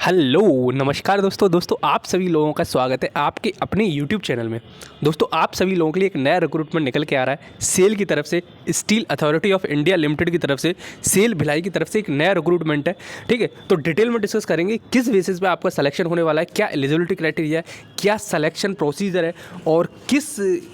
Hello नमस्कार दोस्तों आप सभी लोगों का स्वागत है आपके अपने यूट्यूब चैनल में। दोस्तों आप सभी लोगों के लिए एक नया रिक्रूटमेंट निकल के आ रहा है सेल की तरफ से, steel authority of India limited की तरफ से, सेल भिलाई की तरफ से एक नया रिक्रूटमेंट है। ठीक है, तो डिटेल में डिस्कस करेंगे किस बेसिस पे आपका सिलेक्शन होने वाला है, क्या एलिजिबिलिटी क्राइटेरिया है, क्या सिलेक्शन प्रोसीजर है और किस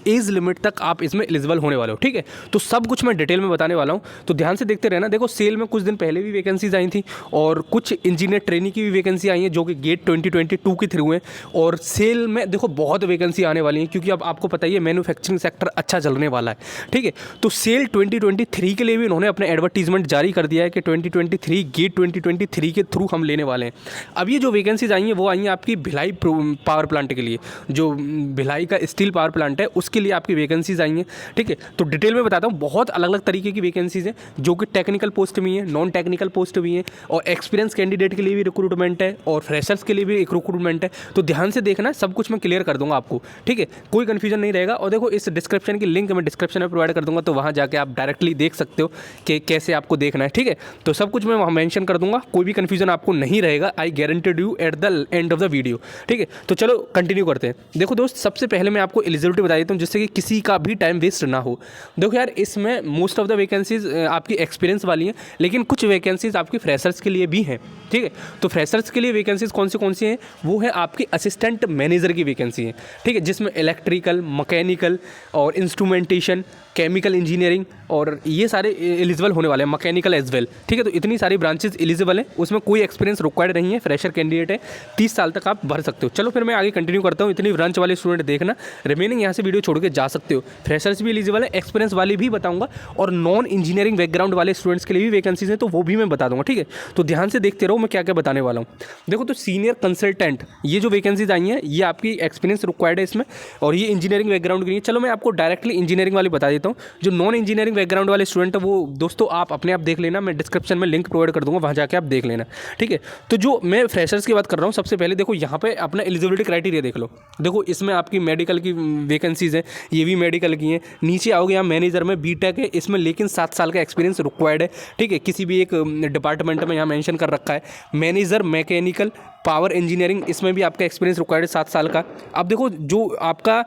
एज लिमिट तक आप इसमें एलिजिबल होने वाले हो। ठीक है, तो सब कुछ मैं डिटेल में बताने वाला हूँ, तो ध्यान से देखते रहना। देखो सेल में कुछ दिन पहले भी वैकेंसीज आई थी और कुछ इंजीनियर ट्रेनिंग की भी वैकेंसी आई है जो कि गेट 2022 के थ्रू है। और सेल में देखो बहुत वैकेंसी आने वाली है क्योंकि अब आपको पता ही है मैन्युफैक्चरिंग सेक्टर अच्छा चलने वाला है। ठीक है, तो सेल 2023 के लिए भी उन्होंने अपने एडवर्टीजमेंट जारी कर दिया है कि 2023 गेट 2023 के थ्रू हम लेने वाले हैं। अब ये जो वैकेंसीज आई हैं वो आई हैं आपकी भिलाई पावर प्लांट के लिए, जो भिलाई का स्टील पावर प्लांट है उसके लिए आपकी वैकेंसीज आई हैं। ठीक है, तो डिटेल में बताता हूँ। बहुत अलग अलग तरीके की वैकेंसीज हैं जो कि टेक्निकल पोस्ट भी हैं, नॉन टेक्निकल पोस्ट भी हैं और एक्सपीरियंस कैंडिडेट के लिए भी रिक्रूटमेंट है और फ्रेशर्स के लिए भी एक रिक्रूटमेंट है। तो ध्यान से देखना, सब कुछ मैं क्लियर कर दूंगा आपको। ठीक है, कोई कंफ्यूजन नहीं रहेगा। और देखो इस डिस्क्रिप्शन की लिंक मैं डिस्क्रिप्शन में प्रोवाइड कर दूंगा, तो वहाँ जाके आप डायरेक्टली देख सकते हो कि कैसे आपको देखना है। ठीक है, तो सब कुछ मैं वहाँ मेंशन कर दूंगा, कोई भी कंफ्यूजन आपको नहीं रहेगा। I guaranteed you at the end of the video. ठीक है, तो चलो कंटिन्यू करते हैं। देखो दोस्त, सबसे पहले मैं आपको एलिजिबिलिटी बता देता हूँ जिससे कि किसी का भी टाइम वेस्ट ना हो। देखो यार, इसमें मोस्ट ऑफ द वैकेंसीज आपकी एक्सपीरियंस वाली हैं, लेकिन कुछ वैकेंसीज आपकी फ्रेशर्स के लिए भी हैं। ठीक है, तो फ्रेशर्स के लिए वैकेंसीज कौन सी हैं, वो है आपकी असिस्टेंट मैनेजर की वैकेंसी है। ठीक है, जिसमें इलेक्ट्रिकल, मैकेनिकल और इंस्ट्रूमेंटेशन, केमिकल इंजीनियरिंग और ये सारे एलिजिबल होने वाले हैं, मैकेनिकल एज वेल। ठीक है, तो इतनी सारी ब्रांचेज एलिजिबल हैं, उसमें कोई एक्सपीरियंस रिक्वायर्ड नहीं है, फ्रेशर कैंडिडेट है, 30 साल तक आप भर सकते हो। चलो फिर मैं आगे कंटिन्यू करता हूँ। इतनी ब्रांच वाले स्टूडेंट देखना, रिमेनिंग यहाँ से वीडियो छोड़ के जा सकते हो। फ्रेशर्स भी एलिजिबल है, एक्सपीरियंस वाले भी बताऊँगा और नॉन इंजीनियरिंग बैकग्राउंड वाले स्टूडेंट्स के लिए भी वैकेंसीज हैं, तो वो भी मैं बता दूँगा। ठीक है, तो ध्यान से देखते रहो मैं क्या क्या बताने वाला हूँ। देखो, तो सीनियर कंसल्टेंट, ये जो वैकेंसीज आई हैं ये आपकी एक्सपीरियंस रिक्वायर्ड है इसमें और ये इंजीनियरिंग बैकग्राउंड के लिए। चलो मैं आपको डायरेक्टली इंजीनियरिंग वाली बता देता हूँ। जो नॉन इंजीनियरिंग बैकग्राउंड वाले स्टूडेंट है वो दोस्तों आप अपने आप देख लेना, मैं डिस्क्रिप्शन में लिंक प्रोवाइड कर दूंगा, वहाँ जाके आप देख लेना। ठीक है, तो जो मैं फ्रेशर्स की बात कर रहा हूँ, सबसे पहले देखो यहाँ पे अपना एलिजिबिलिटी क्राइटेरिया देख लो। देखो इसमें आपकी मेडिकल की वैकेंसीज है, ये भी मेडिकल की हैं। नीचे आओगे यहाँ मैनेजर में बीटेक है इसमें, लेकिन 7 साल का एक्सपीरियंस रिक्वायर्ड है। ठीक है, किसी भी एक डिपार्टमेंट में यहाँ मेंशन कर रखा है। मैनेजर मैकेनिकल पावर इंजीनियरिंग, इसमें भी आपका एक्सपीरियंस रिक्वायर्ड है 7 साल का। अब देखो जो आपका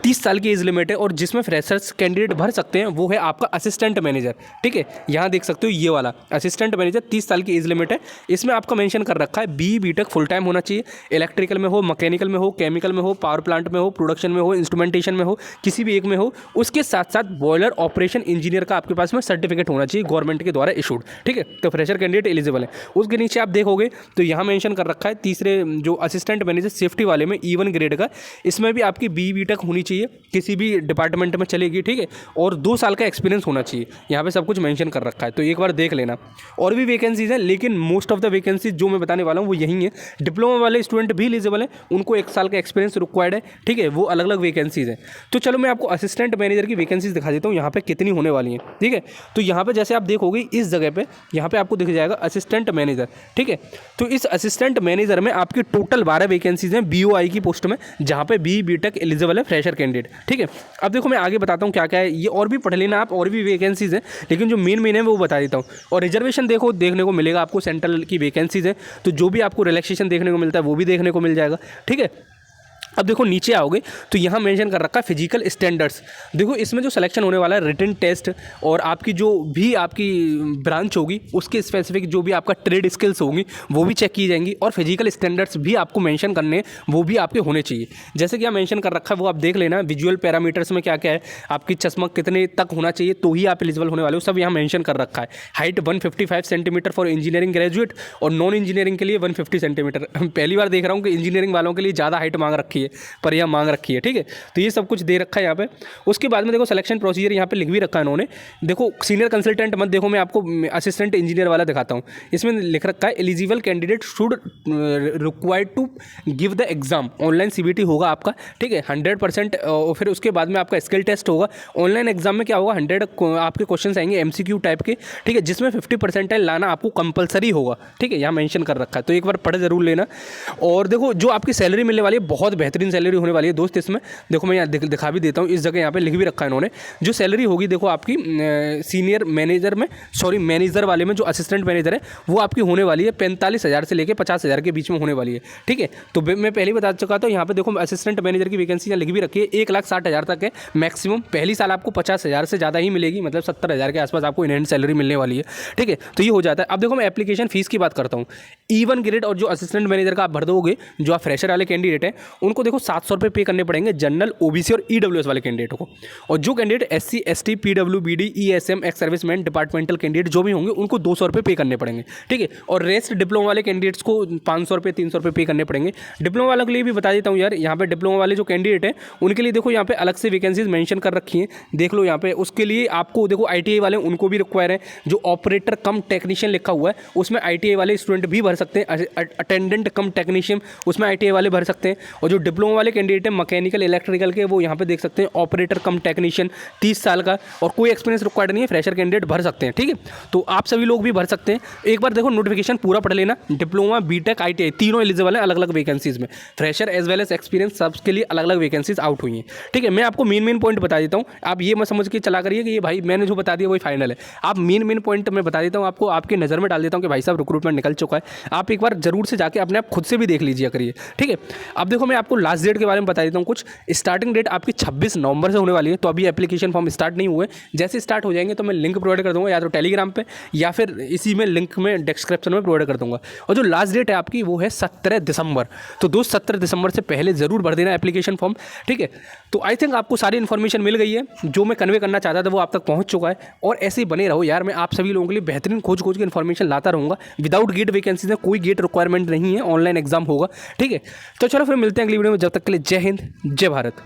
30 साल की एज लिमिट है और जिसमें फ्रेशर्स कैंडिडेट भर सकते हैं वो है आपका असिस्टेंट मैनेजर। ठीक है, यहाँ देख सकते हो ये वाला असिस्टेंट मैनेजर, 30 साल की एज लिमिट है। इसमें आपका मेंशन कर रखा है बीटेक फुल टाइम होना चाहिए, इलेक्ट्रिकल में हो, मैकेनिकल में हो, केमिकल में हो, पावर प्लांट में हो, प्रोडक्शन में हो, इंस्ट्रूमेंटेशन में हो, किसी भी एक में हो। उसके साथ साथ बॉयलर ऑपरेशन इंजीनियर का आपके पास में सर्टिफिकेट होना चाहिए गवर्नमेंट के द्वारा इशूड। ठीक है, तो फ्रेशर कैंडिडेट एलिजिबल है। उसके नीचे आप देखोगे तो यहाँ मेंशन कर रखा है तीसरे जो असिस्टेंट मैनेजर सेफ्टी वाले में E1 ग्रेड का, इसमें भी आपकी बीटेक होनी चाहिए, किसी भी डिपार्टमेंट में चलेगी। ठीक है, और 2 साल का एक्सपीरियंस होना चाहिए, यहाँ पे सब कुछ मेंशन कर रखा है, तो एक बार देख लेना। और भी वैकेंसीज हैं, लेकिन मोस्ट ऑफ द वैकेंसीज जो मैं बताने वाला हूँ वो यही है। डिप्लोमा वाले स्टूडेंट भी एलिजिबल हैं, उनको 1 साल का एक्सपीरियंस रिक्वायर्ड है। ठीक है, वो अलग अलग वैकेंसीज हैं। तो चलो मैं आपको असिस्टेंट मैनेजर की वैकेंसीज दिखा देता हूँ यहाँ पे कितनी होने वाली हैं। ठीक है, तो यहाँ पे जैसे आप देखोगे इस जगह पे, यहाँ पे आपको दिख जाएगा असिस्टेंट मैनेजर। ठीक है, तो इस असिस्टेंट मैनेजर में आपकी टोटल 12 वैकेंसीज हैं BOI की पोस्ट में, जहाँ पे बीटेक एलिजिबल है फ्रेशर कैंडिडेट। ठीक है, अब देखो मैं आगे बताता हूँ क्या क्या है, ये और भी पढ़ लेना आप, और भी वैकेंसीज हैं, लेकिन जो मेन है वो बता देता हूँ। और रिजर्वेशन देखो देखने को मिलेगा आपको, सेंट्रल की वैकेंसीज है, तो जो भी आपको रिलैक्सेशन देखने को मिलता है वो भी देखने को मिल जाएगा। ठीक है, अब देखो नीचे आओगे तो यहाँ मेंशन कर रखा है फिजिकल स्टैंडर्ड्स। देखो इसमें जो सिलेक्शन होने वाला है रिटन टेस्ट और आपकी जो भी आपकी ब्रांच होगी उसके स्पेसिफिक जो भी आपका ट्रेड स्किल्स होंगी वो भी चेक की जाएंगी और फिजिकल स्टैंडर्ड्स भी आपको मेंशन करने, वो भी आपके होने चाहिए। जैसे कि यहाँ मेंशन कर रखा है वो आप देख लेना। विजुअल पैरामीटर्स में क्या क्या है, आपकी चश्मा कितने तक होना चाहिए तो ही आप एलिजिबल होने वाले हो, सब यहाँ मेंशन कर रखा है। Height 155 centimetre for engineering graduate और नॉन इंजीनियरिंग के लिए 150 सेंटीमीटर। पहली बार देख रहा हूँ कि इंजीनियरिंग वालों के लिए ज़्यादा हाइट मांग रखी है, पर यहाँ मांग रखी है। ठीक है, तो ये सब कुछ दे रखा है यहाँ पे। उसके बाद में देखो सिलेक्शन प्रोसीजर यहाँ पे लिख भी रखा है इन्होंने। देखो सीनियर कंसल्टेंट मत देखो, मैं आपको असिस्टेंट इंजीनियर वाला दिखाता हूँ। इसमें लिख रखा है eligible candidate should required to give the exam, online CBT होगा आपका। ठीक है, 100%। और फिर उसके बाद में आपका स्किल टेस्ट होगा। ऑनलाइन एग्जाम में क्या होगा, 100 आपके क्वेश्चन आएंगे MCQ टाइप के। ठीक है, जिसमें 50% लाना आपको कंपलसरी होगा। ठीक है, यहाँ मेंशन कर रखा है, तो एक बार पढ़ जरूर लेना। और देखो जो आपकी सैलरी मिलने वाली है बहुत बेहतरीन बेहतरीन सैलरी होने वाली है दोस्त। इसमें देखो मैं यहाँ दिखा भी देता हूँ, इस जगह यहाँ पे लिख भी रखा है इन्होंने। जो सैलरी होगी देखो आपकी सीनियर मैनेजर में, सॉरी मैनेजर वाले में जो असिस्टेंट मैनेजर है वो आपकी होने वाली है 45,000 से लेकर 50,000 के बीच में होने वाली है। ठीक है, तो मैं पहले बता चुका था, यहाँ पे देखो असिस्टेंट मैनेजर की वैकेंसी यहाँ लिख भी रखी है, 1,60,000 तक है मैक्सिमम। पहली साल आपको 50,000 से ज़्यादा ही मिलेगी, मतलब 70,000 के आसपास आपको इनहैंड सैलरी मिलने वाली है। ठीक है, तो ये हो जाता है। अब देखो मैं एप्लीकेशन फीस की बात करता हूँ। E1 ग्रेड और जो असिस्टेंट मैनेजर का आप भर दोगे, जो आप फ्रेशर वाले कैंडिडेट हैं उनको देखो 700 रुपये पे करने पड़ेंगे, जनरल, OBC और EWS वाले कैंडिडेटों को। और जो candidate SC ST PWBD ESM ex serviceman departmental candidate जो भी होंगे उनको 200 रुपये पे करने पड़ेंगे। ठीक है, और रेस्ट डिप्लोमा वाले कैंडिडेट्स को 500 रुपये 300 रुपये पे करने पड़ेंगे। डिप्लोमा वालों के लिए भी बता देता हूँ यार, यहाँ पे डिप्लोमा वाले जो कैंडिडेट हैं उनके लिए देखो यहाँ पे अलग से वैकेंसीज मेंशन कर रखी हैं, देख लो यहाँ पे। उसके लिए आपको देखो ITI वाले उनको भी रिक्वायर है, जो ऑपरेटर कम टेक्नीशियन लिखा हुआ है उसमें ITI वाले स्टूडेंट भी भर सकते हैं, अटेंडेंट कम टेक्नीशियन उसमें ITI वाले भर सकते हैं। और जो डिप्लोमा वाले कैंडिडेट हैं मैकेनिकल इलेक्ट्रिकल के, वो यहाँ पे देख सकते हैं ऑपरेटर कम टेक्नीशियन 30 साल का, और कोई एक्सपीरियंस रिक्वायर्ड नहीं है, फ्रेशर कैंडिडेट भर सकते हैं। ठीक है, तो आप सभी लोग भी भर सकते हैं। एक बार देखो नोटिफिकेशन पूरा पढ़ लेना, डिप्लोमा BTech ITI तीनों एलिजिबल है अलग अलग वैकेंसीज में, fresher as well as experience सबके लिए अलग अलग वैकेंसीज आउट हुई हैं। ठीक है, मैं आपको मेन पॉइंट बता देता हूँ, आप ये मत समझ के चला करिए कि ये भाई मैंने जो बता दिया वही फाइनल है। आप मेन पॉइंट मैं बता देता हूँ आपको, आपके नज़र में डाल देता हूँ कि भाई साहब रिक्रूटमेंट निकल चुका है, आप एक बार जरूर से जाके अपने आप खुद से भी देख लीजिए करिए। ठीक है, अब देखो मैं आपको लास्ट डेट के बारे में बता देता हूँ कुछ। स्टार्टिंग डेट आपकी 26 नवंबर से होने वाली है, तो अभी एप्लीकेशन फॉर्म स्टार्ट नहीं हुए, जैसे स्टार्ट हो जाएंगे तो मैं लिंक प्रोवाइड कर दूंगा, या तो टेलीग्राम पे या फिर इसी में लिंक में डिस्क्रिप्शन में प्रोवाइड कर दूंगा। और जो लास्ट डेट है आपकी वो है 17 दिसंबर, तो दोस्त 17 दिसंबर से पहले ज़रूर भर देना एप्लीकेशन फॉर्म। ठीक है, तो आई थिंक आपको सारी इन्फॉर्मेशन मिल गई है, जो मैं कन्वे करना चाहता था वो आप तक पहुँच चुका है। और ऐसे ही बने रहो यार, मैं आप सभी लोगों के लिए बेहतरीन खोज के इन्फॉर्मेशन लाता रहूँगा। विदाउट गेट वैकेंसीज में कोई गेट रिक्वायरमेंट नहीं है, ऑनलाइन एग्जाम होगा। ठीक है, तो चलो फिर मिलते हैं अगली वीडियो में, जब तक के लिए जय हिंद जय भारत।